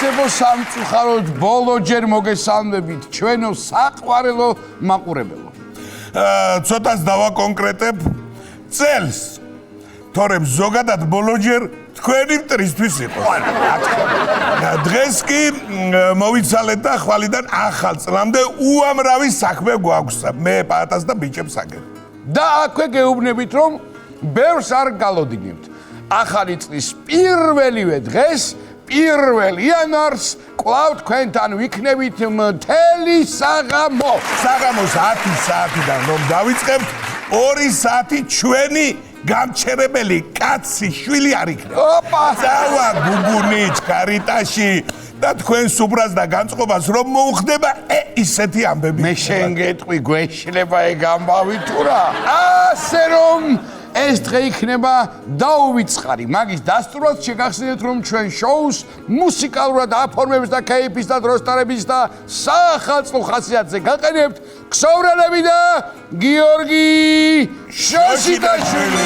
მოგესალმებო სამწუხაროდ ბოლოჯერ მოგესალმებით ჩვენო საყვარელო მაყურებელო. ცოტას დავაკონკრეტებ წელს. თორემ ზოგადად ბოლოჯერ თქვენი მტრისთვის იყო. დღეს კი მოვიცალეთ და ხვალიდან ახალ წლამდე უამრავი საქმე გვაქვს მე პატას და ბიჭებსაგან. და აქვე გეუბნებით რომ ბევრს არ გალოდინებთ. ახალი წლის პირველივე დღეს 1 იანვარს კვლავ თქვენთან ვიქნებით მთელი საღამო. საღამოს 10 საათიდან რომ დავიწყებთ 2 საათი ჩვენი გამჩერებელი კაცი შვილი არ იქნება. ოპა! დავა გუგუნით კარიტაში და თქვენ სუბრას და განწყობას რომ მოუხდება ისეთი ამბები. მე შენ გეტყვი გვეშლება ეგ ამბავი თუ რა? ასე რომ ეს დღე იქნება დაუვიწყარი. მაგის დასტურად შეგახსენებთ რომ ჩვენ შოუს მუსიკალურად აფორმებს და კეიფის და დროსტარების და საახალწლო ხასიათზე გაყენებთ ქსოვრელები და გიორგი შოშიტაშვილი.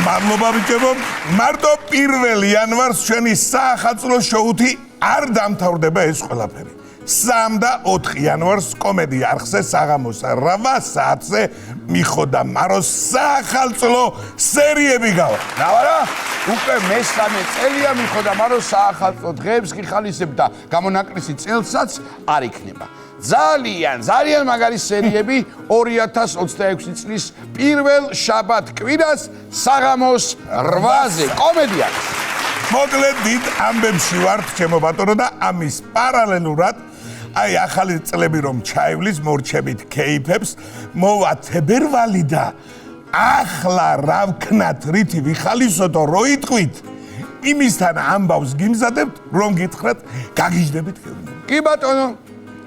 მადლობა ბიჭებო, მარტო 1 იანვარს ჩვენი საახალწლო შოუთი არ დამთავრდება ეს ყველაფერი. 3 და 4 იანვარს კომედია არხზე საღამოს 8 საათზე მიხოდა მაროს საახალწლო სერიები გავა. ნავარა, უკვე მესამე წელია მიხოდა მაროს საახალწლო დღეებს გიხალისებ და გამონაკლისი წელსაც არ იქნება. ძალიან მაგარი სერიები 2026 წლის 1 შაბათ კვირას საღამოს 8-ზე კომედია. მოკლედ დიდ ამბებში ვართ ჩემო ბატონო და ამის პარალელურად აი ახალი წლები რომ ჩაივლის მორჩებით კეიფებს მოვა თებერვალი და ახლა რა ვქნათ რითი ვიხალისოდო რო იტყვით იმისთან ამბავს გიმზადებთ რომ გითხრათ გაგიჟდებით გეუბნები. კი ბატონო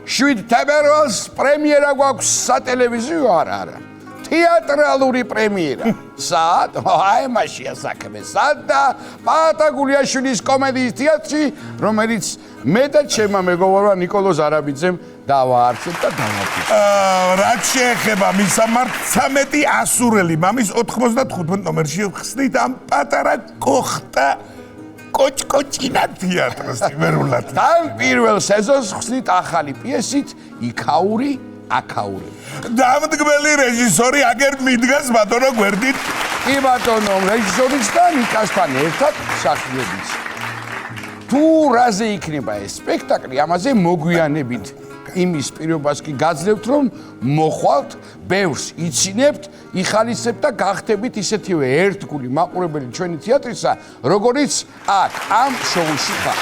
7 თებერვალს პრემიერა გვაქვს სატელევიზიო არა თეატრალური პრემიერა. სად? აი მაშია საქმე. სად და პაატა გულიაშვილის კომედიის თეატრში, რომელიც მე და ჩემმა მეგობარმა ნიკოლო ზარაბიძემ დავაარსეთ და დავაფიქრეთ. რაც შეეხება მისამართ 13 ასურელი მამის 95 ნომერში ხსნით ამ პატარა კოხტა კოჭკოჭინა თეატრს იმერულად. თან პირველ სეზონს ხსნით ახალი პიესით იქაური აკაური. დამდგმელი რეჟისორი აგერ მიდგას ბატონო გვერდით. კი ბატონო, რეჟისორიც და ნიკასთან ერთად მსახიობიც. თუ რაზე იქნება ეს სპექტაკლი, ამაზე მოგვიანებით იმის პირობას კი გაძლევთ, რომ მოხვალთ, ბევრს იცინებთ, იხალისებთ და გახდებით ისეთივე ერთგული მაყურებელი ჩვენი თეატრისა, როგორიც აქ ამ შოუში ხარ.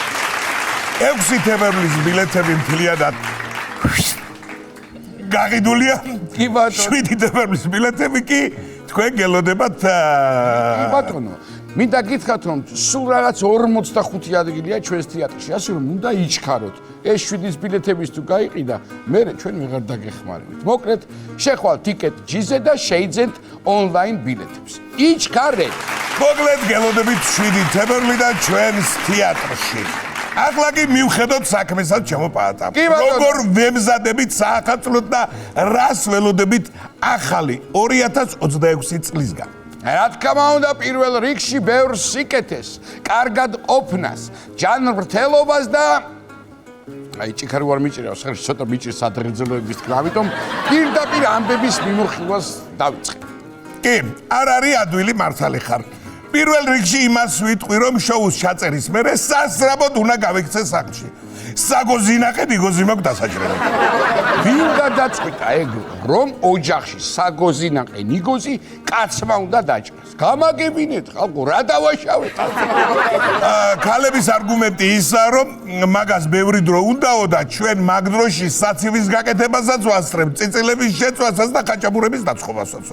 6 თებერვლის ბილეთები მთლიანად გაღიდულია. კი ბატონო. 7 თებერვლის ბილეთები კი თქვენ გელოდებათ. კი ბატონო. მინდა გითხრათ რომ სულ რაღაც 45 ადგილია ჩვენს თეატრში, ასე რომ უნდა იჩქაროთ. ეს 7-ის ბილეთების თუ გაიყიდა, მე ჩვენ ვეღარ დაგეხმარებით. მოკლედ, შეხვალ ტიკეტ ჯიზე და შეიძენთ ონლაინ ბილეთებს. იჩქარეთ. მოკლედ გელოდებით 7 თებერვლიდან ჩვენს თეატრში. ახლა კი მივხედოთ საქმესაც ჩემო პაატა. როგორ ვემზადებით საახალწლოდ და რას ველოდებით ახალი 2026 წლისგან. რა თქმა უნდა პირველ რიგში ბევრ სიკეთეს, კარგად ყოფნას, ჯანმრთელობას და აი ჭიქარი ვარ მიჭირავს, ხერში ცოტა მიჭირს ადღერძელოების თქმა, ამიტომ პირდაპირ ამბების მიმოხილვას დავიწყე. კი, არ არის ადვილი მართალი ხარ. პირველ რიგში იმას ვიტყვი, რომ შოუს ჩაწერის მერე სასწრაფოდ უნდა გავიქცე სახლში. საგოზინაყე ნიგოზი მაქვს დასაჭრელად. ვინ გადაწყვიტა ეგ, რომ ოჯახში საგოზინაყე ნიგოზი კაცმა უნდა დაჭრას? გამაგებინეთ ხალხო, რა დავაშავეთ? ქალების არგუმენტი ისაა, რომ მაგას ბევრი დრო უნდაო და ჩვენ მაგ დროში საცივის გაკეთებასაც ვასწრებთ, წიწილების შეწვასაც და ხაჭაპურების დაწყობასაც.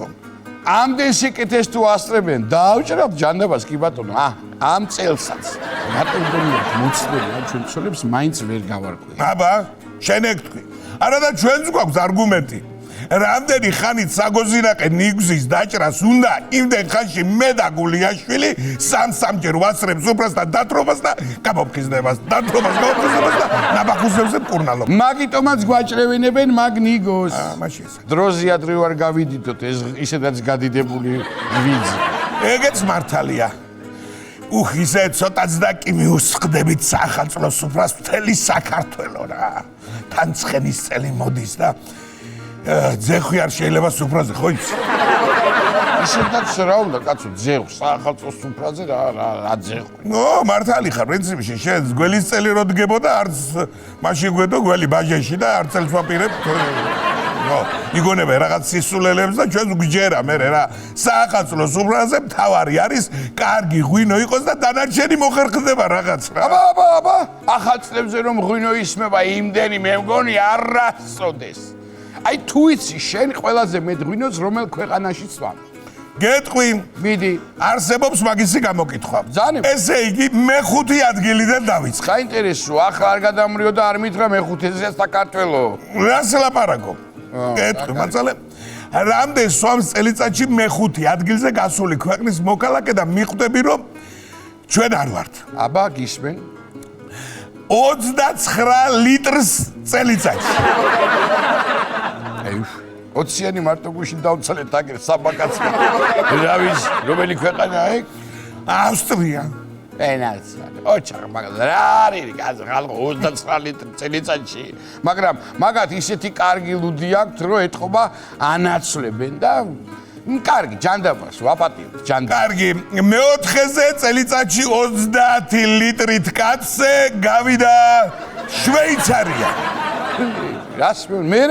ამდენ სიკეთეს თუ ასწრებენ, დაავჭრათ ჯანდაბას კი ბატონო. ამ წელსაც რატომ გონიათ მოცდები ამ ჩვენ ცოლებს მაინც ვერ გავარკვევ. აბა, შენ ეგ თქვი. არა და ჩვენც გვაქვს არგუმენტი. რამდენი ხანით საგოზირაყე ნიგზის დაჭრას უნდა იმდენ ხანში მე და გულიაშვილი სამჯერ ვასწრებს უფრასთან დათრობას და გამოფხიზნებას და ნაბახუზებზე მკურნალობა. მაგიტომაც გვაჭრევინებენ მაგ ნიგოს. მაშინ ეს. დროზე ადრე ვარ გავიდითოთ ეს ისედაც გადიდებული ვიძი. ეგეც მართალია. ისე ცოტაც და კი მიუსხდებით სახელმწიფო სუფრას მთელი საქართველო რა. თან ცხენის წელი მოდის და ძეხვი არ შეიძლება სუფრაზე ხო იცი? ისედაც რა უნდა კაცო ძეხვ სახელმწიფო სუფრაზე რა ძეხვი. მართალი ხარ პრინციპში შენ გველის წელი რო დგებოდა არც მაშინ გვედო გველი ბაჟეში და არც წელს ვაპირებ იგონებე რაღაც სისულელებს და ჩვენს გვიჯერა მე რა საახალწლო სუფრაზე მთავარი არის კარგი ღვინო იყოს და დანარჩენი მოხერხდება რაღაც რა აბა ახალწლებზე რომ ღვინო ისმება იმდენი მე მგონი არასოდეს აი თუ იცი შენ ყველაზე მეტ ღვინოს რომელ ქვეყანაშიც ვარ გეტყვი მიდი არსებობს მაგისი გამოკითხვა ძალიან ესე იგი მე-5 ადგილიდან დავიწყე საინტერესოა ახლა არ გადამრიო და არ მითხრა მე-5-ზე საქართველო რას ლაპარაკობ გეტყვი მაცალე რამდენ სვამს წელიწადში მე-5 ადგილზე გასული ქვეყნის მოქალაქე და მიხვდები რომ ჩვენ არ ვართ აბა გისმენ 29 litrს წელიწადში 20-იანი მარტო გუშინ დავცალეთ აგერ საბაკაცი რა ვიცი რომელი ქვეყანაა ეგ ავსტრია ენაც ოჩახ მაგას რა არის გაზ ხალხო 29 ლიტრი წელიწადში მაგრამ მაგათ ისეთი კარგი ლუდი აქვთ რომ ეთყობა ანაცვლებენ და კარგი ჯანდაბას ვაპატიოთ ჯანდაბას კარგი მე-4-ზე წელიწადში 30 litrით კაცზე გავიდა შვეიცარია რას მე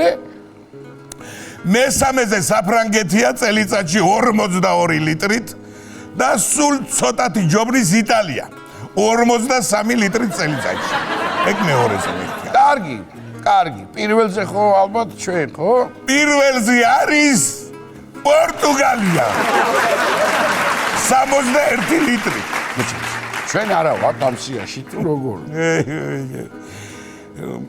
მე-3-ზე საფრანგეთია წელიწადში 42 litrით და სულ ცოტათი ჯობნის იტალია 53 litrით წელიწადში ეგ მეორე-ზე მიხია კარგი პირველზე ხო ალბათ ჩვენ ხო პირველზე არის პორტუგალია 61 ლიტრი ჩვენ არა ვართ ამ სიაში თუ როგორ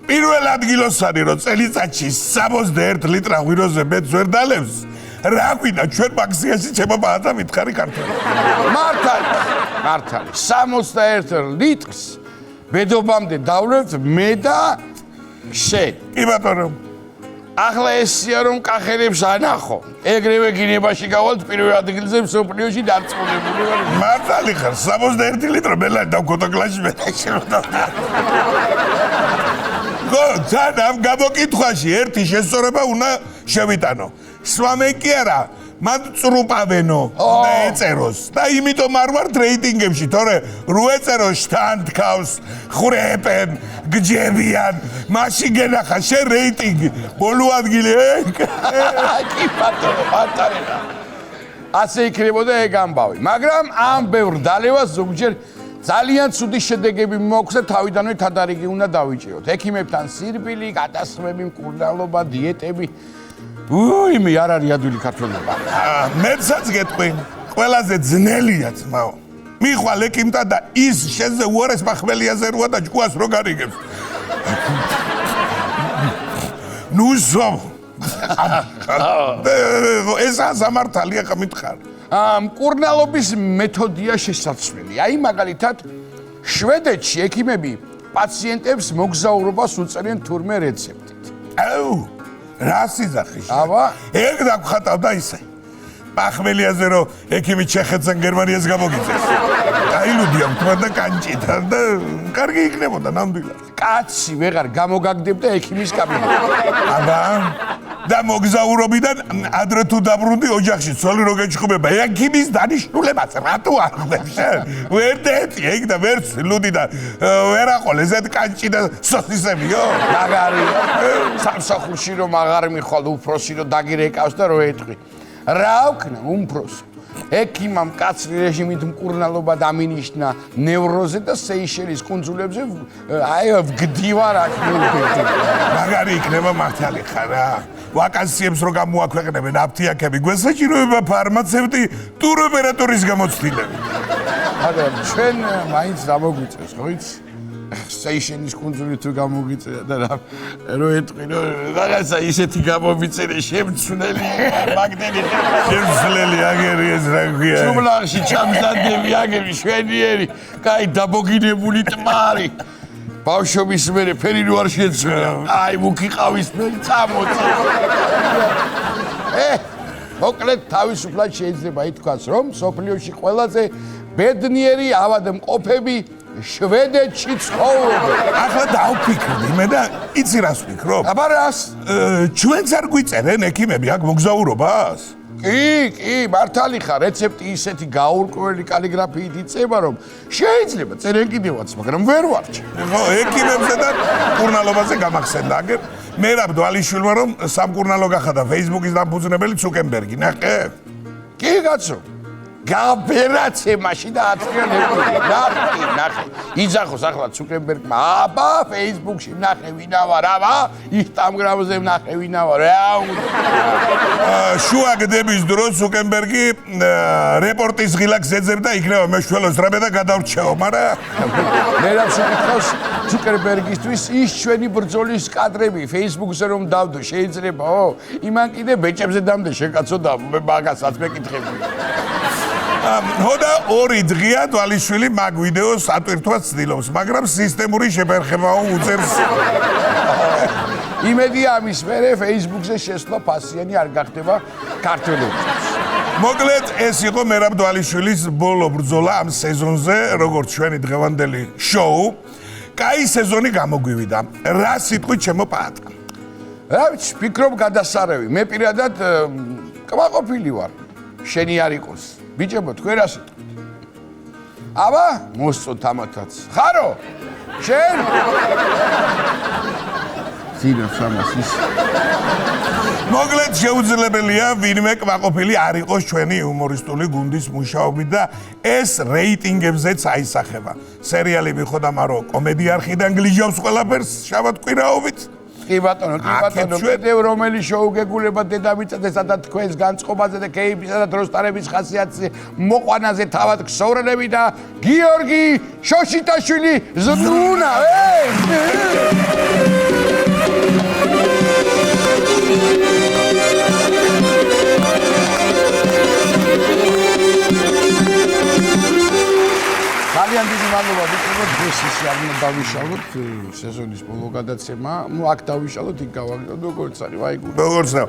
პირველ ადგილოს არის რომ წელიწადში 61 ლიტრა ღვინოზე მეც ვერ დალევს რა გვინდა ჩვენ ბაქსიაში ჩემობა და მითხარი ქართული მართალი 61 litrს ბედობამდე დავლევთ მე და შენ კი ბატონო ახლა ესია რომ კახელებს ანახო ეგრევე გინებაში გავალთ პირველ ადგილზე მსოფლიოში დარწმუნებული ვარ მართალი ხარ 61 ლიტრო მელა დავქოთა კლასში მე შეიძლება თან ამ გამოკითხვაში ერთი შესწორება უნდა შევიტანო სვამენ კი არა მან წრუპავენო და ეწეროს და იმიტომ არ ვარ რეიტინგებში თორე რო ეწეროს შთან თქავს ხრეპენ გჯებიან მაშინ გენახა შენ რეიტინგი ბოლო ადგილი კი ბატონო ბატონო ასე იქნებოდა ეგ ამბავი მაგრამ ამ ბევრ დალევას ზოგჯერ ძალიან ცუდი შედეგები მოაქვს და თავიდანვე თადარიგი უნდა დავიჭიროთ ექიმებთან სირბილი გადასხმები მკურნალობა დიეტები მე არ არის ადვილი ქართველობა მეცაც გეტყვი ყველაზე ძნელია ძმაო მიხვალ ექიმთან და ის შენზე უარეს მახმელიაზე როა და ჯგუას რო გარიგებს ნუ ზო ესა სამართალია ხა მითხარ მკურნალობის მეთოდია შესაძლებელი აი მაგალითად შვედეთში ექიმები პაციენტებს მოგზაურობას უწევენ თურმე რეცეპტით აუ რა სიზახი აბა ეგ დაგხატავდა ისე მახმელიაზე რომ ექიმი ჩეხეთსა გერმანიას გამოგიწეს აილუდია მთვარ და კანჭითან და კარგი იქნებოდა ნამდვილად კაცი ვეღარ გამოგაგდებდა ექიმის კაბინეტში აბა და მოგზაურობიდან ადრე თუ დაბრუნდი ოჯახში ცოლი რო გეჩხუბება ექიმის დანიშნულებას რატო არ ხდებ შენ ვერ დეთი ეგ და ვერ ლუდი და ვერ აყოლ ესეთ კანჭი და სოსისებიო მაგარი სამსახურში რომ აღარ მიხვალ უფროსი რომ დაგირეკავს და რო ეტყვი რა ვქნა უმფროსი ექიმამ კაცრი რეჟიმით მკურნალობა დამინიშნა ნევროზე და სეიშელის კუნძულებზე აი ვგდივარ აქ მაგარი იქნება მართალი ხარ რა ვაკანსიებს რო გამოაქვეყნებენ აფთიაქები გვესაჭიროება ფარმაცევტი ტუროპერატორის გამოცდილები მაგრამ ჩვენ მაინც დამოგვიწევს ხო იცი სეიშენის კუნძული თუ გამოგიწერა და რო ეტყვი რომ რაღაცა ისეთი გამომიწერე შემცვლელი მაგდენი შემცვლელი აგერი ეს რა ქვია ჯუმლაში ჩამზადები აგერი შვენიერი კაი დაბოგინებული ტმარი ბავშვობის მერე ფერი რო არ შეცვლა აი მუქი ყავის ფერი წამოწა მოკლედ თავისუფლად შეიძლება ითქვას რომ სოფლიოში ყველაზე ბედნიერი ავადმყოფები შვედეთში ცხოვრობენ. ახლა დავფიქრდი მე და იცი რას ვფიქრობ? აბა რას? ჩვენც არ გვიწერენ ექიმები აქ მოგზაურობას? კი, მართალი ხარ, რეცეპტი ისეთი გაურკვეველი კალიგრაფიით იწება, რომ შეიძლება წერენ კიდევაც, მაგრამ ვერ ვარჩი. ხო, ექიმებზე და კურნალობაზე გამახსენდა. აგერ მერაბ დვალიშვილმა რომ სამკურნალო გახადა Facebook-ის დამფუძნებელი ცუკენბერგი, ნახე? კი, კაცო. გაბერაცემაში და ათრიანებული. ნახე. იძახოს ახლა ცუკენბერგმა, აბა Facebook-ში ნახე ვინა ვარ, აბა Instagram-ზე ნახე ვინა ვარ. შუა გდების დროს ცუკენბერგი რეპორტის ღილაკს ეძებდა იქნება მეშველოს რამე და გადავრჩეო, მაგრამ მერაბ შეკითხავს ცუკენბერგისთვის ის ჩვენი ბრძოლის კადრები Facebook-ზე რომ დავდო, შეიძლებაო? იმან კიდე ბეჭებზე დამდე შეკაცო და მაგასაც მეკითხები. ჰოდა 2 დღეა დვალიშვილი მაგ ვიდეოს ატვირთვას ცდილობს, მაგრამ სისტემური შეფერხებაო უწევს. იმედია ამის მერე Facebook-ზე შესვლა ფასიანი არ გახდება ქართველებისთვის. მოკლედ ეს იყო მერაბ დვალიშვილის ბოლო ბრძოლა ამ სეზონზე, როგორც ჩვენი დღევანდელი შოუ. კაი სეზონი გამოგვივიდა. რა სიტყვით ჩემო პაატა? რა ვიცი, ფიქრობ გადასარევი. მე პირადად კმაყოფილი ვარ. შენი არ იყოს. ბიჭებო, თქვენ რა სიტყვით? აბა, მოსწოთ ამათაც. ხარო? შენ? ძინავს ამას ის. მოკლედ შეუძლებელია ვინმე კმაყოფილი არ იყოს ჩვენი იუმორისტული გუნდის მუშაობით და ეს რეიტინგებზეც აისახება. სერიალი მიხოდა მარო კომედი არხიდან გლიჯავს ყველაფერს შაბათ-კვირაობით. კი ბატონო, კიდევ რომელი შოუ გეგულება დედამიწაზე, სადაც თქვენს განწყობაზე და კეიფისა და დროს ტარების ხასიათზე მოყვანაზე თავად ქსოვრენები და გიორგი შოშიტაშვილი ზნუნა. ძალიან დიდი მადლობა ვიკრიბოთ დღეს ისე არ უნდა დავიშალოთ სეზონის ბოლო გადაცემა. აქ დავიშალოთ, იქ გავაკეთოთ როგორც არის, ვაიგო. როგორც რა.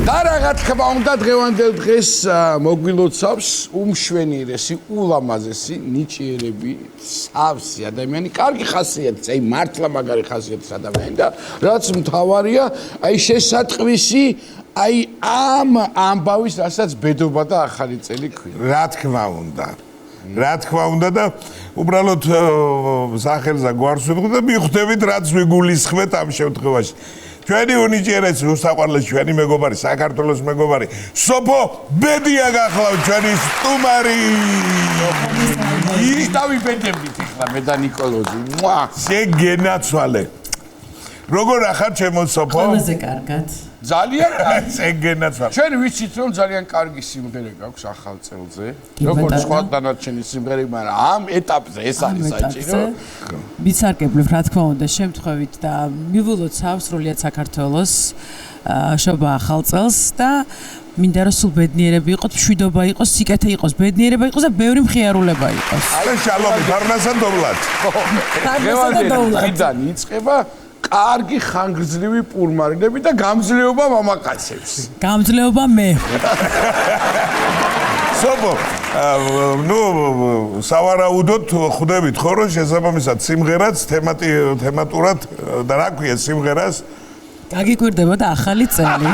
და რა თქმა უნდა დღევანდელ დღეს მოგვილოცავს უმშვენიერესი, ულამაზესი, ნიჭიერები, სავსე ადამიანი, კარგი ხასიათის, აი მართლა მაგარი ხასიათის ადამიანი და რაც მთავარია, აი შესატყვისი აი ამ ამბავის, რასაც ბედობა და ახალი წელი ქვია. რა თქმა უნდა. რა თქმა უნდა და უბრალოდ სახელზე გვარს ვიტყვით და მიხვდებით რაც ვიგულისხმეთ ამ შემთხვევაში. ჩვენი უნიჭიერესი უსაყვარლესი ჩვენი მეგობარი, საქართველოს მეგობარი, სოფო ბედია გახლავთ ჩვენი სტუმარი. ის დავიბედებით ახლა მე და ნიკოლოზი. შეგენაცვალე. როგორ ახარ ჩემო სოფო? ყველაზე კარგად. ძალიან კარგი. შეგენაცვალე. ჩვენ ვიცით რომ ძალიან კარგი სიმღერე გაქვს ახალ წელზე. როგორც სხვა დანარჩენი სიმღერები, მაგრამ ამ ეტაპზე ეს არის საჭირო. ვიცარგებლებ რა თქმა უნდა შემთხვევით და მივულოცავ სრულიად საქართველოს შობა ახალ წელს და მინდა რომ სულ ბედნიერები იყოს, მშვიდობა იყოს, სიკეთე იყოს, ბედნიერება იყოს და ბევრი მხიარულება იყოს. აი შალომი, ფარნასა დოვლად. დღიდან იწყება კარგი ხანგრძლივი პურმარილები და გამძლეობა მამაკაცებს. გამძლეობა მე. სოფო, ნუ სავარაუდოდ ხვდებით ხო რომ შესაბამისად სიმღერაც თემატურად და რა ქვია სიმღერას გაგიკვირდება და ახალი წელი.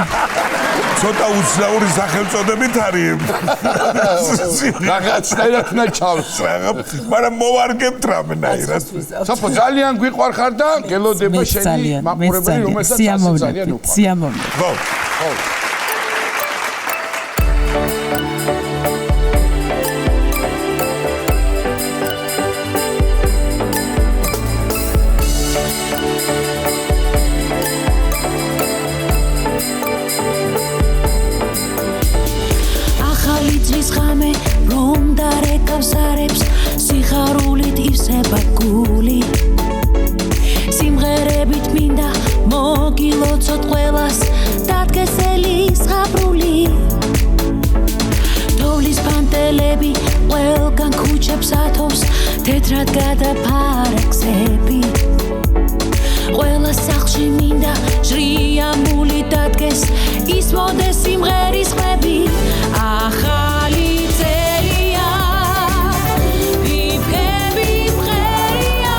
ცოტა უცნაური სახელწოდებით არის. რაღაცნაირად უნდა ჩავს. მაგრამ მოვარგებთ რამენაირად. სოფო ძალიან გვიყვარხარ და გელოდება შენი მაყურებელი რომელსაც ძალიან უყვარს. სიამოვნებით. ხო. ხო. ახალ ახალი წლის ღამე რომ დარეკავს არებს სიხარულით ივსება გული სიმღერებით მინდა მოგილოცოთ ყველას დადგეს ელის ღაბრული თოვლის ფანტელები ყველგან ქუჩებს ათობს თეთრად გადაფარა გზები ყველა სახლში მინდა ჟრიამული დადგეს ისმოდეს სიმღერის ხმები ახალი წელია ფიფქები მღერია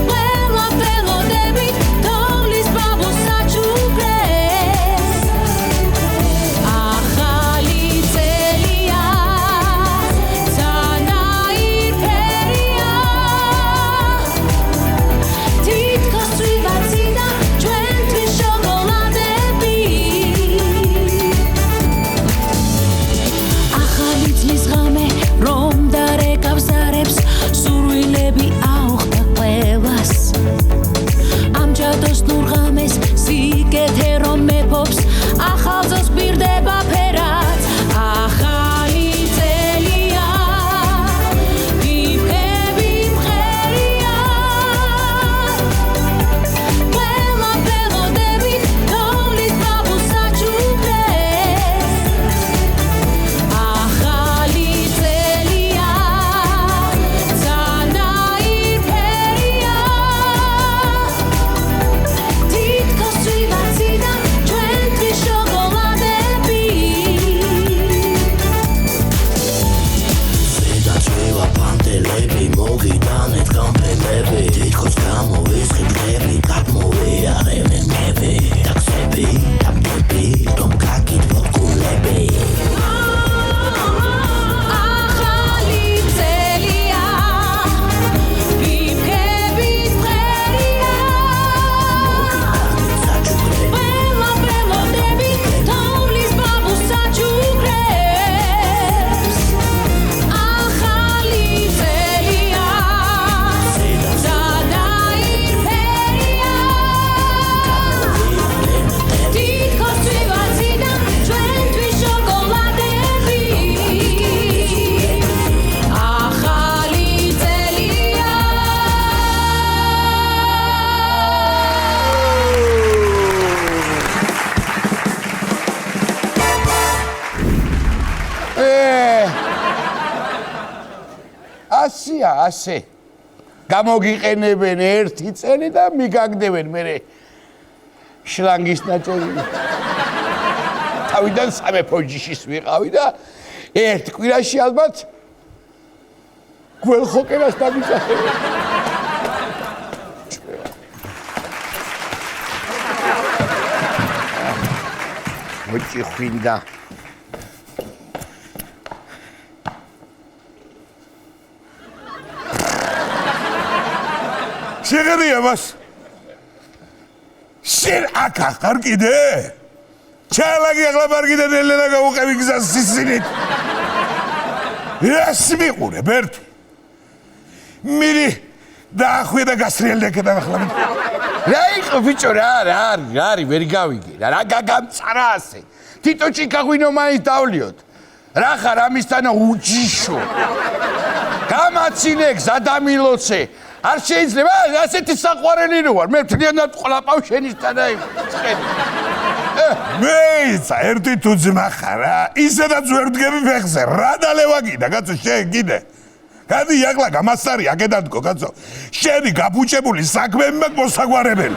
ყველა ველოდებით თოვლის ბაბუს საჩუქრეს ახალი წელია ცანაირფერია თითქოს წვივაციდა ჩვენთვის შოკოლადები ახალი წლის ღამე რომ დარეკავს არებს სურვილები აუხდა ყველას ამჯადოს ნურ ღამეს სიკეთე რომ მეფობს ახალ ძოს გვირდება ფერად ახალი წელია ფიფქები მღერია ყველა ველოდებით თოვლის ბაბუს საჩუქრეს ახალი წელია ცანაირფერია თითქოს წვივაციდა ჩვენთვის შოკოლადები ზედაცვივა პანტელები მოგიდანეთ გამფენები თითქოს გამოვისხი დღები გადმოვიარევენ მები ტაქსები დამები რომ გაკითხოთ გულები ახალი წელია ფიფქები მღერია ყველა ველოდებით თოვლის ბაბუს საჩუქრებს ახალი წელია ცანაირფერია თითქოს წვივაციდა ჩვენთვის შოკოლადები ახალი წელია ასია ასე გამოგიყენებენ ერთი წელი და მიგაგდებენ მე შლანგის ნაწილი თავიდან სამეფო ჯიშის ვიყავი და ერთ კვირაში ალბათ გველხოკერას დამიწახებენ მოჭი ხვინდა შეგერია მას შენ აქ ახარ კიდე ჩალაგი ახლა მარგიდან ელენა გაუყევი გზას სისინით ეს მიყურე ბერტი მირი დაახვიდა გასრიელდეკედა ახლა რა იყო ბიჭო რა არის ვერ გავიგე რა გაგამწარა ასე თვითონ ჩიკაღვინო მაინც დავლიოთ რა ხარ ამისთანა უჯიშო გამაცილე გზადამილოცე არ შეიძლება ასეთი საყვარელი რო ვარ მე მთლიანად ყლაპავ შენიშთანა ხედი მეიცა ერთი თუ ძმა ხარა ისედაც ვერ ვდგები ფეხზე რა დალევა გიდა კაცო შენ კიდე გადი აკლა გამასარი აკედანკო კაცო შენი გაფუჭებული საქმეები მაქვს მოსაგვარებელი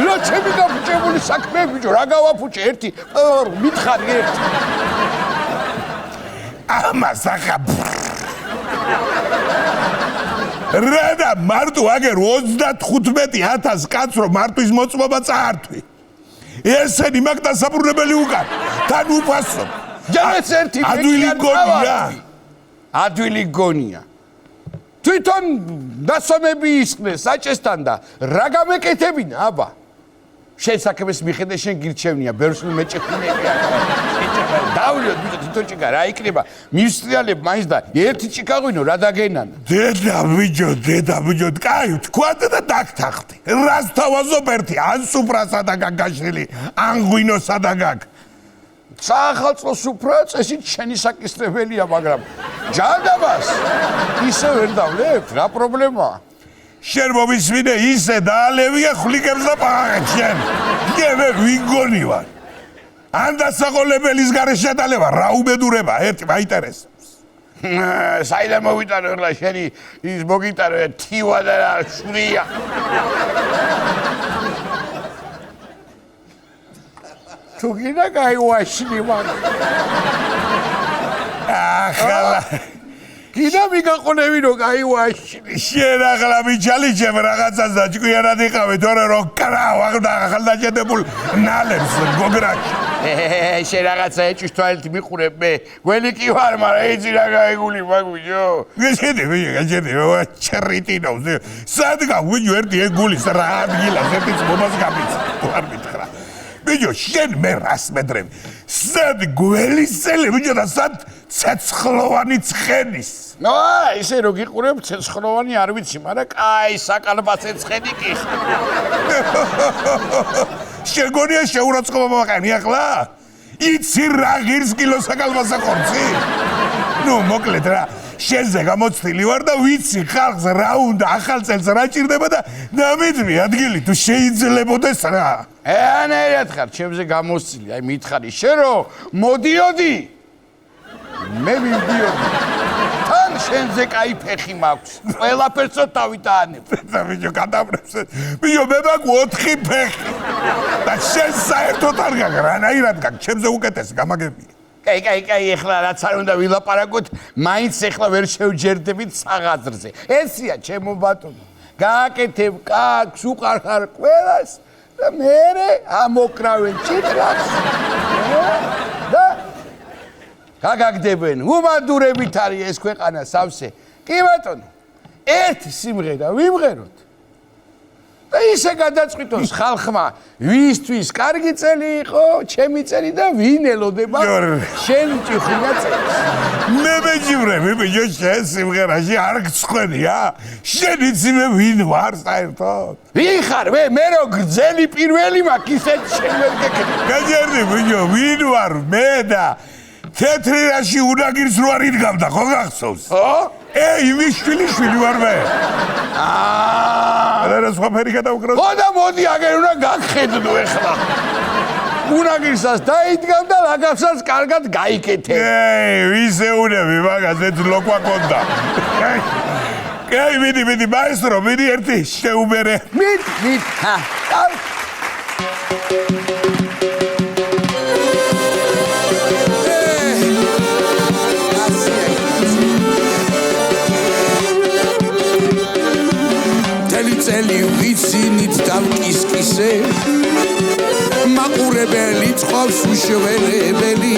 რა ჩემი გაფუჭებული საქმეები ბიჭო რა გავაფუჭე ერთი მითხარი ერთი ამას ახლა რადა მარტო აგერ 35,000 კაცს რომ მართვის მოწმობა წაართვი ესენი მაგ დასაბრუნებელი უკან თან უფასო ჯანაც ერთი ადვილი გონია თვითონ დასომები ისხნეს საჭესთან და რა გამეკეთებინა აბა შენ საქმეს მიხედე შენ გირჩევნია ბერსულ მეჭექუნებია დავლიოთ ბიჭო თვითონ ჭიკა რა იქნება მისტრიალებ მაინც და ერთი ჭიკაღვინო რა დაგენანა დედა ბიჭო კაი თქვათ და დაგთახთი რას თავაზობ ერთი ან სუპრასა და გაგაშილი ან ღვინოსა და გაგ საახალწლო სუფრა წესით შენი საკისრებელია, მაგრამ ჯანდაბას ისე ვერ დავლებ, რა პრობლემაა? შენ მომისმინე ისე დაალევია ხვლიკებს და პაღებს შენ. მე ვინ გონი ვარ? ან დასაყოლებელის გარეშე შეტანება, რა უბედურება, ერთი მაინტერესებს. საიდან მოვიტანო ახლა შენი ის მოგიტანო თივა და შვრია. თუ გინდა გაიwashni მაგრამ. ახლა გინდა მიგაყოლები რომ გაიwashni. შენ ახლა მიჩალიჩებ რაღაცას და ჭკვიანად იყავი, თორე რომ კრავ ახლა დაჭედებულ ნალებს გოგრაში. შენ რაღაცა ეჭვის თვალით მიყურებ მე. გველი კი ვარ, მაგრამ იცი რა გაიგული მაგვიჯო. გეჭედი, ჩერიტინოს. სადღა ვიჯო ერთი ეგულის რა ადგილას ერთიც მომას გამიცა. არ მითხრა. ბიჭო, შენ მე რას მედრები? სად გველისელი, ბიჭო და სად ცეცხლოვანი ცხენის? ნო, ისე რო გიყურებ, ცეცხლოვანი არ ვიცი, მაგრამ კაი საკალბასე ცხენი კი. შეგონია შეურაცხყოფა მოვაყენი ახლა? იცი რა ღირს კილო საკალბასა ხორცი? ნუ მოკლედ რა, შენზე გამოცდილი ვარ და ვიცი ხალხს რა უნდა, ახალ წელს რა ჭირდება და დამეძვი ადგილი თუ შეიძლებოდეს რა. ანერად ხარ, ჩემზე გამოსწილი, აი მითხარი, შენ რო მოდიოდი. მე მივდიოდი. თან შენზე кай ფეხი მაქვს. ყველაფერსო თავით აანებ. და ბიჭო გადაბრებს. ბიჭო მე მაქვს 4 ფეხი. და შენ საერთოდ არ გაგ რანაირად გაგ ჩემზე უკეთესი გამაგებია. კაი, ეხლა რაც არ უნდა ვილაპარაკოთ, მაინც ეხლა ვერ შევჯერდებით საღაზრზე. ესია ჩემო ბატონო. გააკეთებ კაკს, უყარხარ ყველას და მერე ამოკრავენ ჭიტრას. და გაგაგდებენ. უმადურებით არის ეს ქვეყანა სავსე. კი ბატონო. ერთ სიმღერა ვიმღეროთ. და ისე გადაწყვიტოს ხალხმა, ვისთვის კარგი წელი იყო, ჩემი წელი და ვინ ელოდება შენ ჭიხინა წელს. მე მეჯივრები, ბიჭო შენ სიმღერაში არ გცხვენია? შენ იცი მე ვინ ვარ საერთოდ? ვინ ხარ მე რო გრძელი პირველი მაქვს ისეთ შენ ვერ გეკეთებ. გაჯერდი ბიჭო, ვინ ვარ მე და თეთრი რაში უნაგირს რო არ იდგამდა, ხო გახსოვს? ხო? იმის შვილი ვარ მე. რა სხვაფერი გადავკრავს? ხო და მოდი აგერ უნდა გაგხედნო ეხლა. უნაგირსაც დაიდგამ და ლაგასაც კარგად გაიკეთე. ვისეუნები მაგაზე ლოქვა კონდა. მიდი მაესტრო, მიდი ერთი შეუბერე. მიდი. წელი ვიცინით დავკისკისე მაყურებელი წყობს უშველებელი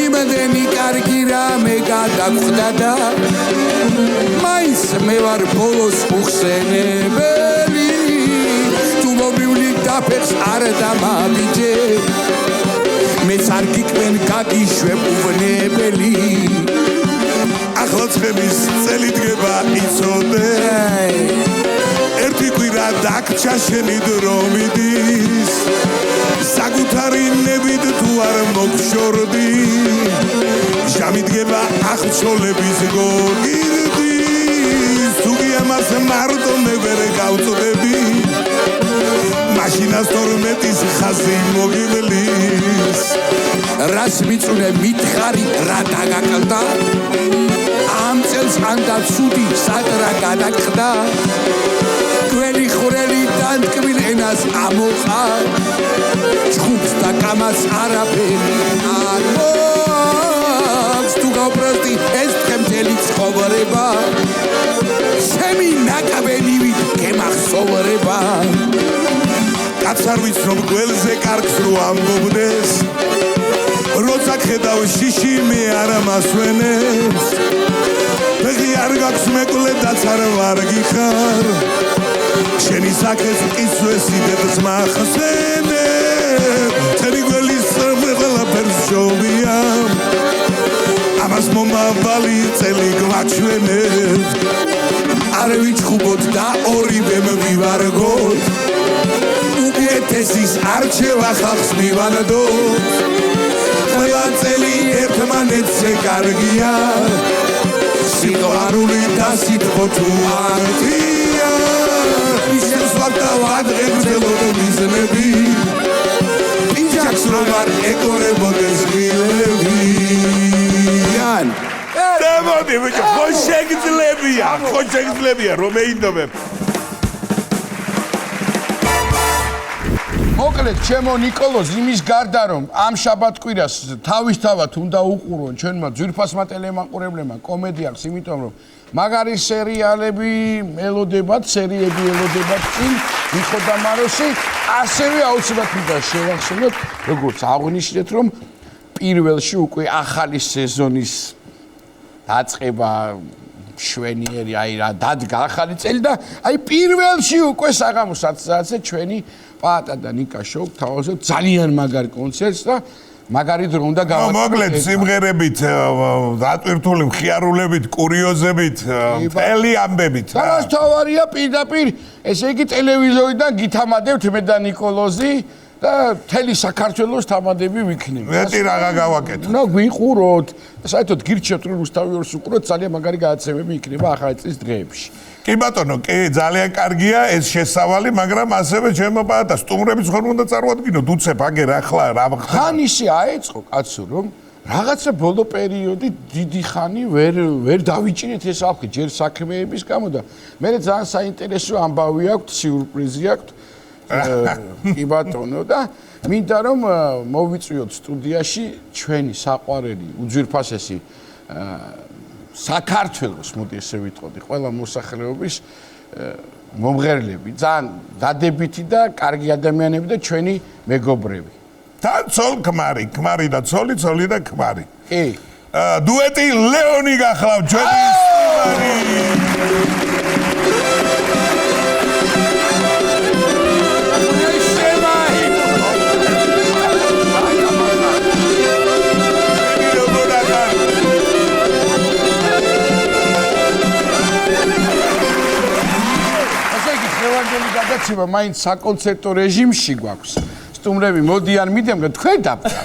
იმდენი კარგი რამე გადაგვხდა და მაინც მე ვარ ბოლოს უხსენებელი თუ მომივლი დაფეხს არ დამაბიჯე მეც არ გიკვენ გაგიშვებ უვნებელი ახლა ცხენის წელი დგება იცოდე ერთი კვირა დაგჭა შენი დრო მიდის საკუთარი ნებით თუ არ მოგშორდი ჟამი დგება აღწოლების გოგირდის თუ კი ამას მარტო მე ვერ გავწოდები მაშინას 12-ის ხაზი მოგივლის რას მიწუნე მითხარი რა დაგაკლდა ამ წელს ანდა ცუდი სადრა გადაგხდა გველი ხვრელი დანტკბილ ენას ამოყა ჯგუფს და კამას არაფერი არ მოაქვს თუ გავბრაზდი ეს დღემდელი ცხოვრება შემი ნაკაბენივით გემახსოვრება კაც არ ვიცნობ გველზე კარგს რო ამბობდეს როცა ხედავ შიში მე არ ამასვენებს ფეხი არ გაქვს მეკლე დაც არ ვარ გიხარ შენი საქეს მყისვესი დედს მახსენებ წერი გველის ყველაფერს შობია ამას მომავალი წელი გვაჩვენებ არ ვიჩხუბოთ და ორივე მივარგოთ ეთესის არჩევა ხალხს მივანდო ყველა წელი ერთმანეთზე კარგია სიყვარული და სიტყვა თუ არტია ისევ ვარდა ვადღებდელოდ მიზნები პინჯაქს რომ არ ეკორებოდეს გილები ან დემოდი ბიჭო ხო შეგძლებია რომ ეინდობებ მოკლედ ჩემო ნიკოლოზ იმის გარდა რომ ამ შაბათკვირას თავისთავად უნდა უყურონ ჩვენმა ძვირფასმა ტელემაყურებლებმა კომედიას იმიტომ რომ მაგარი სერიალები ელოდებათ სერიები ელოდებათ წინ მიხო და მაროსი ასევე აუცილებლად უნდა შევახსენოთ როგორც აღნიშნეთ რომ პირველში უკვე ახალი სეზონის დაწყება შვენიერი აი რა დადგა ახალი წელი და აი პირველში უკვე საღამოს 10 საათზე ჩვენი პატა და ნიკა შოუ თავაზობ ძალიან მაგარი კონცერტს და მაგარი დრო უნდა გავაკეთოთ. მოკლედ სიმღერებით, დატვირთული მხიარულებით, კურიოზებით, მთელი ამბებით. და რაც თავარია პირდაპირ, ესე იგი ტელევიზორიდან გითამადებთ მე და ნიკოლოზი და მთელი საქართველოს თამადები ვიქნები. მეტი რაღა გავაკეთო. ნუ გვიყუროთ. საერთოდ გირჩევთ რომ რუსთავიორს უყუროთ, ძალიან მაგარი გადაცემები იქნება ახალი წლის დღეებში. კი ბატონო, კი ძალიან კარგია ეს შესავალი, მაგრამ ასევე ჩემო პატა სტუმრების ხომ უნდა წარუადგინოთ, უცებ აგერ ახლა რა ხდება. ხან ისე აეწყო კაცო რომ რაღაცა ბოლო პერიოდი დიდი ხანი ვერ დავიჭირეთ ეს ალხი ჯერ საქმეების გამო და მე ძალიან საინტერესო ამბავი აქვს, სიურპრიზი აქვს. კი ბატონო და მინდა რომ მოვიწვიოთ სტუდიაში ჩვენი საყვარელი უძვირფასესი საქართველოს მოდი ესე ვიტყოდი ყველა მოსახლეობის მომღერლები ძალიან დადებითი და კარგი ადამიანები და ჩვენი მეგობრები თან ცოლ ქმარი, ქმარი და ცოლი, ცოლი და ქმარი. კი. დუეტი ლეონი გახლავთ ჩვენი სტუმარი. გადაცემა მაინც საკონცერტო რეჟიმში გვაქვს. სტუმრები მოდიან მიდიან თქვენ დაბჭა.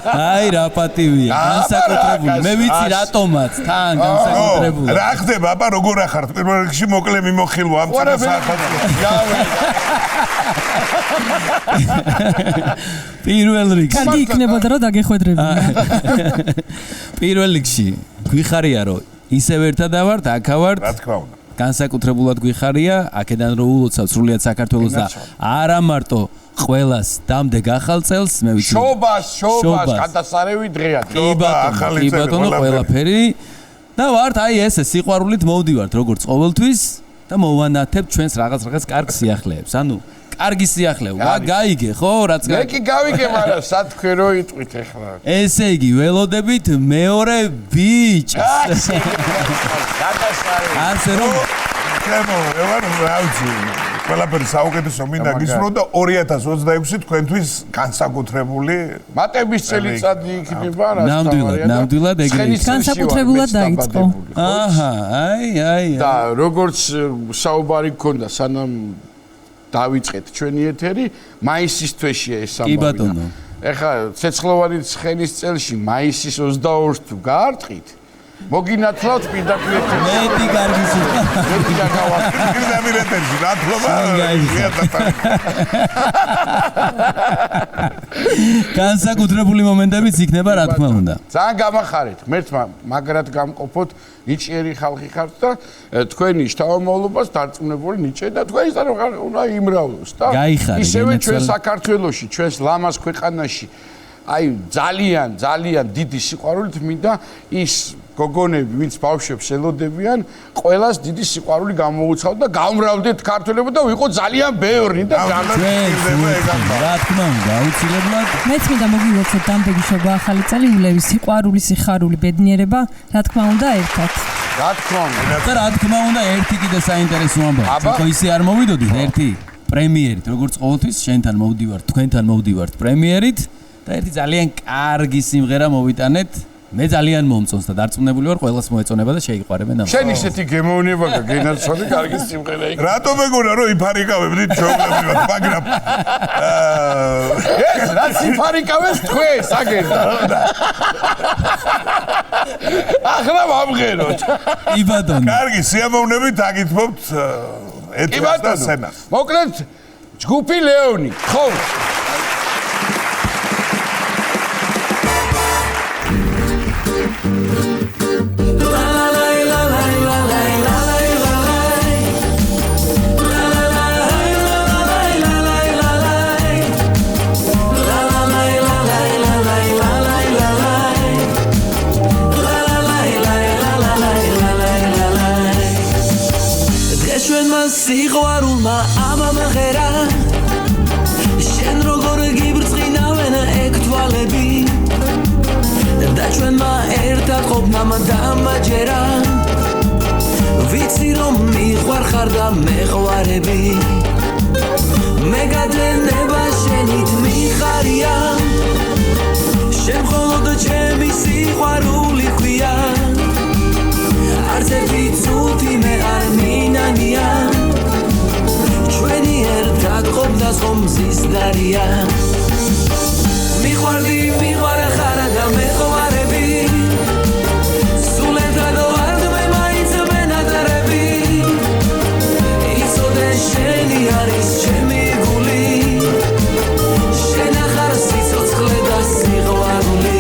აი რა პატივია, განსაკუთრებული. მე ვიცი რატომაც თან განსაკუთრებული. რა ხდება, აბა როგორ ახართ? პირველ რიგში მოკლე მიმოხილვა ამ წარსახადში. პირველ რიგში. კარგი იქნებოდა რომ დაგეხვედრებინა. პირველ რიგში გვიხარია რომ ისევ ერთად ავართ, აქ ავართ. რა თქმა უნდა. განსაკუთრებულად გვიხარია, აქედან რომ ულოცავ სრულიად საქართველოს და არა მარტო ყველას დამდეგ ახალ წელს, მე ვიცი. შობას, გადასარევი დღეა. კი ბატონო, ყველაფერი და ვართ აი ესე სიყვარულით მოვდივართ როგორც ყოველთვის და მოვანათებ ჩვენს რაღაც კარგ სიახლეებს. ანუ კარგი სიახლე, გაიგე ხო, რაც მე კი გავიგე, მაგრამ სათქვე რო იტყვით ახლა. ესე იგი, ველოდებით მეორე ბიჭს. ასე რომ ჩემო, ევარ რაუჩი. ყველაფერი საუკეთესო მინდა გისურვო და 2026 თქვენთვის განსაკუთრებული მატების წელიწადი იქნება, რაც ნამდვილად ეგრე განსაკუთრებულად დაიწყო. აჰა, აი. და როგორც საუბარი გქონდა სანამ დავიწყეთ ჩვენი ეთერი, მაისის თვეშია ეს ამბავი. კი ბატონო. ეხლა ცეცხლოვანი ცხენის წელში მაისის 22-ს თუ გაარტყით, მოგინათლავთ პირდაპირ ეთერში. მეტი კარგი სიტყვა. მეტი გაგავართ. პირდაპირ ეთერში, ნათლობა. განსაკუთრებული მომენტებიც იქნება, რა თქმა უნდა. ძალიან გამახარეთ, ღმერთმა მაგრად გამყოფოთ, ნიჭიერი ხალხი ხართ და თქვენი შთამომავლობას დარწმუნებული ნიჭიერი და თქვენი უნდა იმრავლოს და ისევე ჩვენ საქართველოში, ჩვენს ლამაზ ქვეყანაში აი ძალიან დიდი სიყვარულით მინდა ის გოგონები, ვინც ბავშვებს ელოდებიან, ყველას დიდი სიყვარული გამოუცხადოთ და გამრავლდეთ ქართველებო და ვიყო ძალიან ბევრი და განსაკუთრება ეგამბა. რა თქმა უნდა, აუცილებლად. მეც მინდა მოგივოცოთ დამდეგი შობა ახალი წელი, ულევი სიყვარული, სიხარული, ბედნიერება, რა თქმა უნდა ერთად. რა თქმა უნდა. და რა თქმა უნდა, ერთი კიდე საინტერესო ამბავი. ხო ისე არ მოვიდოდით ერთი პრემიერით, როგორც ყოველთვის შენთან მოვდივართ, თქვენთან მოვდივართ პრემიერით და ერთი ძალიან კარგი სიმღერა მოვიტანეთ. მე ძალიან მომწონს და დარწმუნებული ვარ ყველას მოეწონება და შეიყვარებენ ამ. შენ ისეთი გემოვნება გენაცვალი კარგი სიმღერა იქ. რატო მეგონა რომ იფარიკავებდით ჩვეულებრივად, მაგრამ ეს რაც იფარიკავეს თქვენ აგერდა. ახლა ვამღეროთ. კი ბატონო. კარგი, სიამოვნებით აგითმობთ ეთერს და სცენას. მოკლედ ჯგუფი ლეონი, ხო? სიყვარულმა ამამღერა შენ როგორ გიბრწყინავენ ეგ თვალები და ჩვენმა ერთად ყოფნამ დამაჯერა ვიცი რომ მიყვარ ხარ და მეყვარები მე გადლენება შენით მიხარია შენ მხოლოდ ჩემი სიყვარული ქვია არც ერთი წუთი მე არ მინანია ჩვენი ერთად ყოფნას ხომ მზის დარია მიყვარდი მიყვარა ხარა და მეყვარები სულ ერთად ვართ მე მაინც მენატრები იცოდე შენი არის ჩემი გული შენ ახარ სიცოცხლე და სიყვარული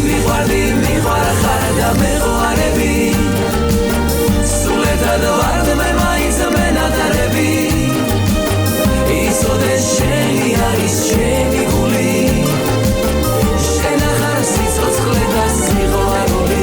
მიყვარდი მიყვარა ხარა და მეყვარები სულ ერთად ვართ მე მაინც მენატრები იცოდე შენი არის ჩემი გული შენ ახარ სიცოცხლე და სიყვარული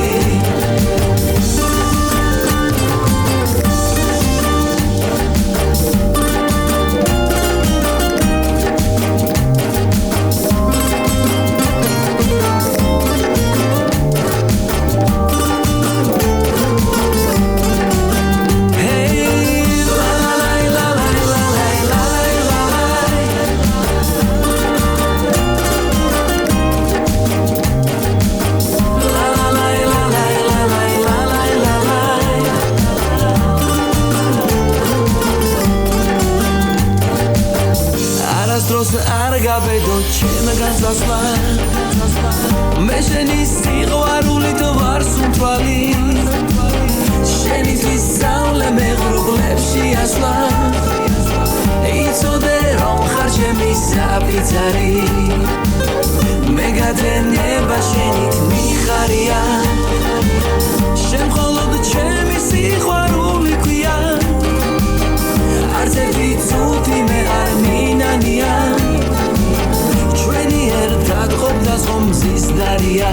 გაბედო ჩემგან სასვლა მე შენი სიყვარულით ვარ სუნთვალი შენისთვის სწავლე მე ღრუბლებში ასვლა იცოდე რომ ხარ ჩემი საფიცარი მე გადენება შენით მიხარია შენ მხოლოდ ჩემი სიყვარული ქვია არც ერთი წუთი მე არ მინანია ჩვენი ერთად ყოფნას ხომ მზის დარია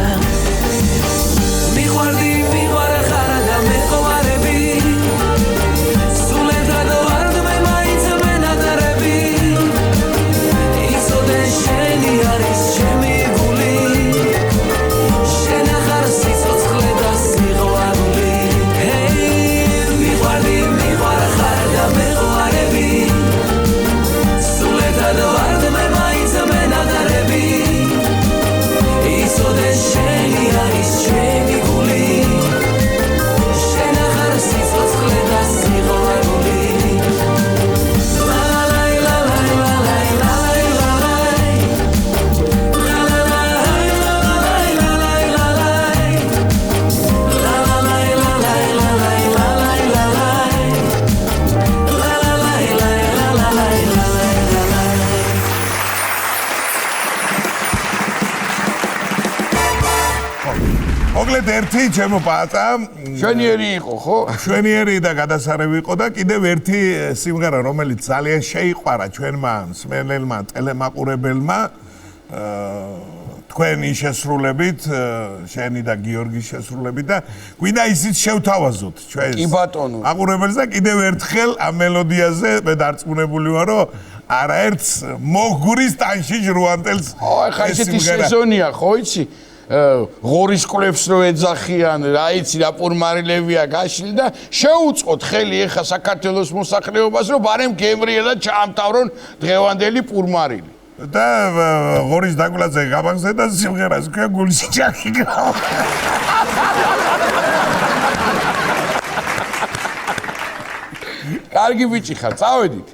მიყვარდი მიყვარა ხარა და მეყვარები სულ ერთად ვართ მე მაინც მენატრები იცოდე შენი არის ჩემი გული შენ ახარ სიცოცხლე და სიყვარული მიყვარდი მიყვარა ხარა და მეყვარები სულ ერთად ვართ მე მაინც მენატრები იცოდე შენი არის ჩემი გული შენ ახარ სიცოცხლე და სიყვარული მოკლედ ერთი ჩემო პატა შვენიერი იყო ხო? შვენიერი და გადასარევი იყო და კიდევ ერთი სიმღერა რომელიც ძალიან შეიყვარა ჩვენმა მსმენელმა ტელემაყურებელმა თქვენი შესრულებით შენი და გიორგის შესრულებით და გვინდა ისიც შევთავაზოთ ჩვენს კი ბატონო მაყურებელს და კიდევ ერთხელ ამ მელოდიაზე მე დარწმუნებული ვარ რომ არაერთს მოგურის ტანში ჟრუანტელს ხა ისეთი სეზონია ხო იცი ღორის კლებს რო ეძახიან, რა იცი, რა პურმარილებია გაშლი და შეუწყოთ ხელი ეხა საქართველოს მოსახლეობას, რომ ბარემ გემრიელად ჩაამთავრონ დღევანდელი პურმარილი. და ღორის დაკვლაზე გაბანზე და სიმღერას ქვია გულში ჩაკიგრავა. კარგი ბიჭი ხარ, წავედით.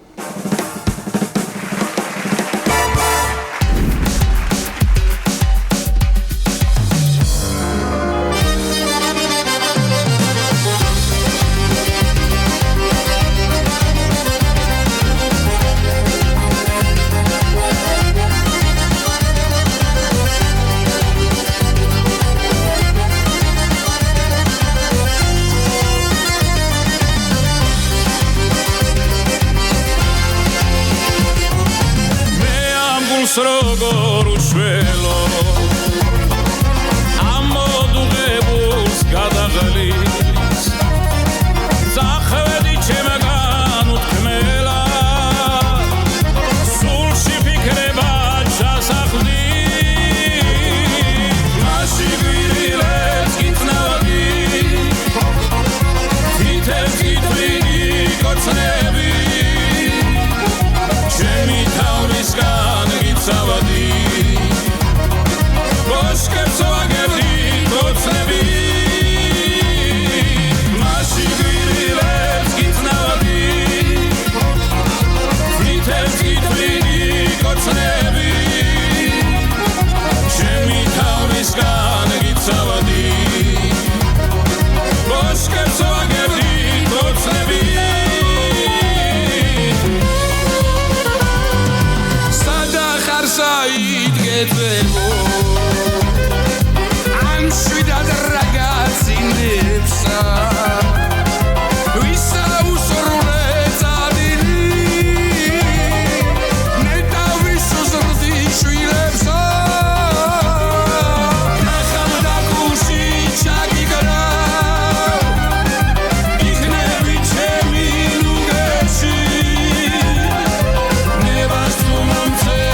როგორ უშველო ამოდუღებულს გადაღლის ზახვედი ჩემგან უთქმელა სულში ფიქრება ჩასახლდი მასში გვირილებს გიწნავდი თითებში თვიდი კოცნები ჩემი თავისგან Savadi Boske sogeri kocnebi Mashi giriles gitnavadi Vitevski tvini kocnebi Shemi taviskan gitsavadi Boske sogeri kocnebi Said getvelmo Anshida ragazzi nipsa Visa usoruleza dili Neta visu zrdi shvilevsa Naham da kushi chagi gara Ikhnevi chemi lugeshi Nevastumam semga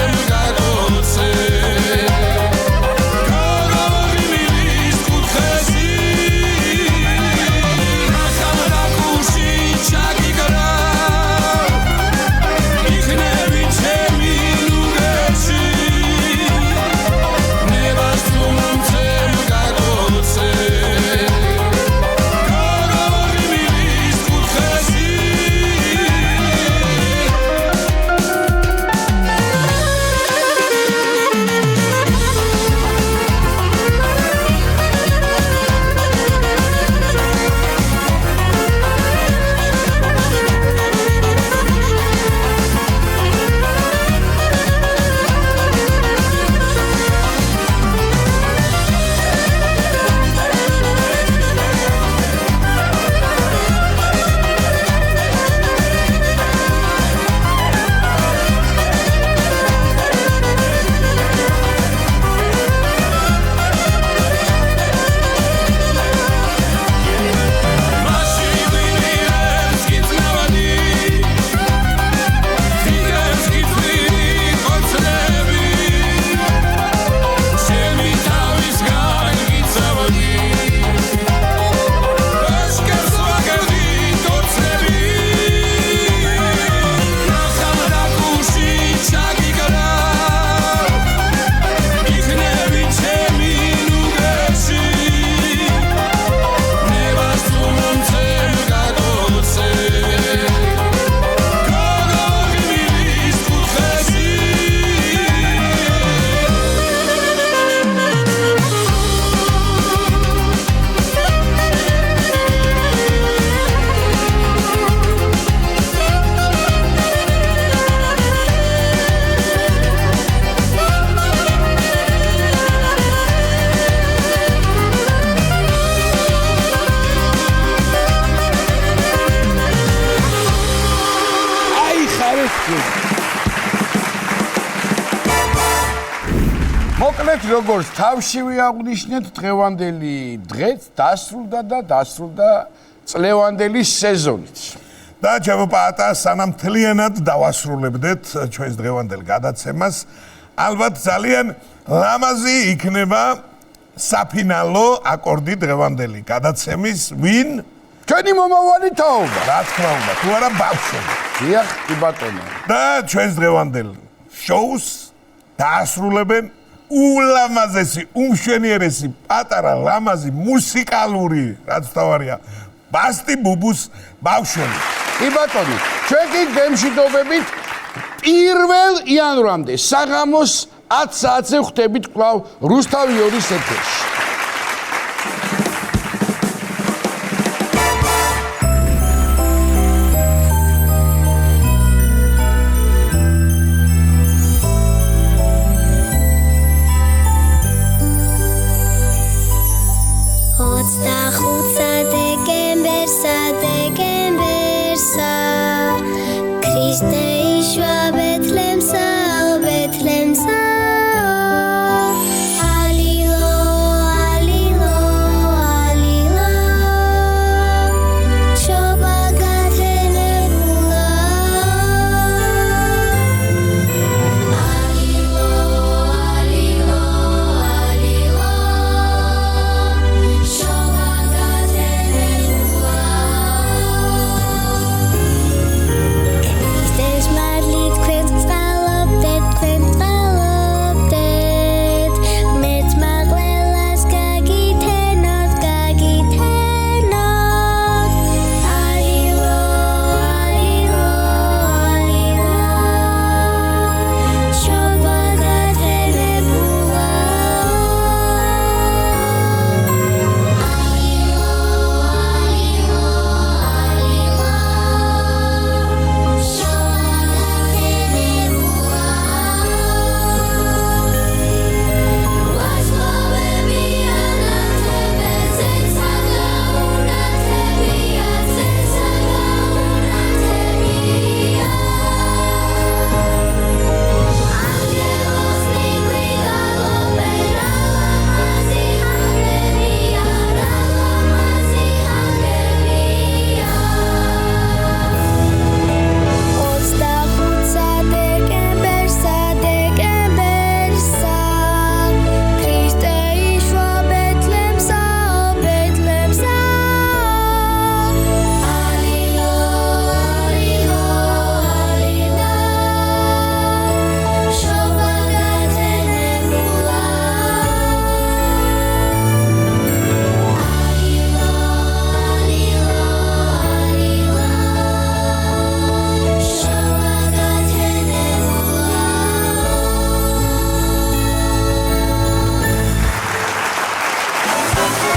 მოკლედ როგორც თავში ვიაღვნიშნეთ დღევანდელი დღეც დასრულდა წლევანდელი სეზონიც. და ჩემო პაატა სანამ თლიანად დავასრულებდეთ ჩვენს დღევანდელ გადაცემას, ალბათ ძალიან ლამაზი იქნება საფინალო აკორდი დღევანდელი გადაცემის ვინ? ჩვენი მომავალი თაობა. რა თქმა უნდა, თუ არა ბავშვები. დიახ, კი ბატონო. და ჩვენს დღევანდელ შოუს დაასრულებენ ულამაზესი, უმშვენიერესი, პატარა, ლამაზი, მუსიკალური, რაც თავარია, ბასტი ბუბუს ბავშვები. კი ბატონო, ჩვენ კი გემშვიდობებით 1 იანვრამდე საღამოს 10 საათზე ხვდებით კვლავ რუსთავი 2-ის ეთერში. What's that?